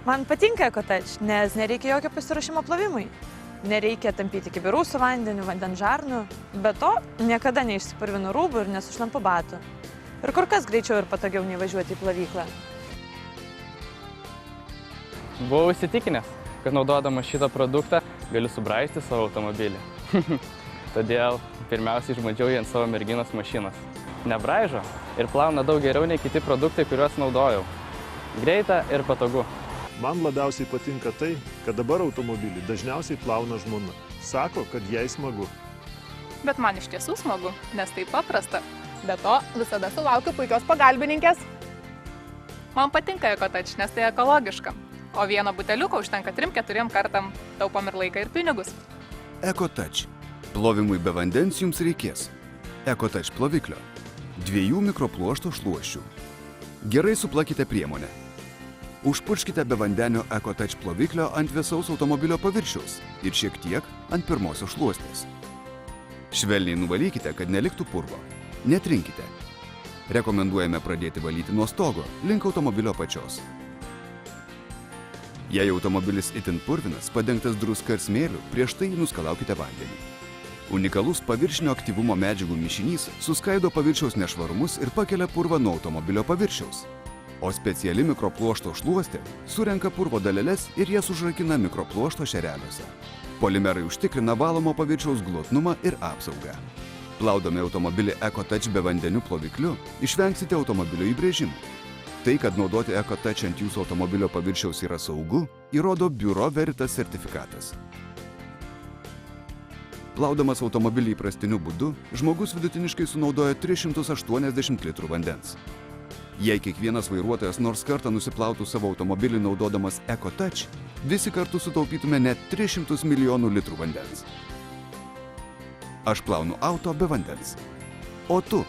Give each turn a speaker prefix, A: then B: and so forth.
A: Man patinka EcoTouch, nes nereikia jokio pasiruošimo plovimui. Nereikia tampyti kibirų su vandeniu, vandens žarnų. Be to, niekada neišsipurvinu rūbų ir nesušlampu batų. Ir kur kas greičiau ir patogiau nei važiuoti į plovyklą.
B: Buvau įsitikinęs, kad naudodamas šitą produktą galiu subraižyti savo automobilį. Todėl pirmiausia išbandžiau jį ant savo merginos mašinos. Nebraižo ir plauna daug geriau nei kiti produktai, kuriuos naudojau. Greita ir patogu.
C: Man labiausiai patinka tai, kad dabar automobilį dažniausiai plauna žmona. Sako, kad jai smagu.
D: Bet man iš tiesų smagu, nes tai paprasta. Be to, visada sulaukiu puikios pagalbininkės. Man patinka EcoTouch, nes tai ekologiška. O vieno buteliuko užtenka 3-4 kartam. Taupom ir laiką, ir pinigus.
E: EcoTouch. Plovimui be vandens jums reikės EcoTouch ploviklio 2 mikropluošto šluosčių. Gerai suplakite priemonę. Užpurškite be vandenio EcoTouch ploviklio ant vėsaus automobilio paviršiaus ir šiek tiek ant pirmosios šluostės. Švelniai nuvalykite, kad neliktų purvo. Netrinkite. Rekomenduojame pradėti valyti nuo stogo link automobilio pačios. Jei automobilis itin purvinas, padengtas druska ir smėliu, prieš tai nuskalaukite vandenį. Unikalus paviršinio aktyvumo medžiagų mišinys suskaido paviršiaus nešvarumus ir pakelia purvą nuo automobilio paviršiaus. O speciali mikropluošto šluostė surenka purvo daleles ir jas užrakina mikropluošto šereliuose. Polimerai užtikrina valomo paviršiaus glotnumą ir apsaugą. Plaudami automobilį EcoTouch be vandeniu plovikliu, išvengsite automobilio įbrėžimų. Tai, kad naudoti EcoTouch ant jūsų automobilio paviršiaus yra saugu, įrodo Bureau Veritas sertifikatas. Plaudamas automobilį įprastiniu būdu, žmogus vidutiniškai sunaudoja 380 litrų vandens. Jei kiekvienas vairuotojas nors kartą nusiplautų savo automobilį naudodamas EcoTouch, visi kartu sutaupytume net 300 milijonų litrų vandens. Aš plaunu auto be vandens. O tu?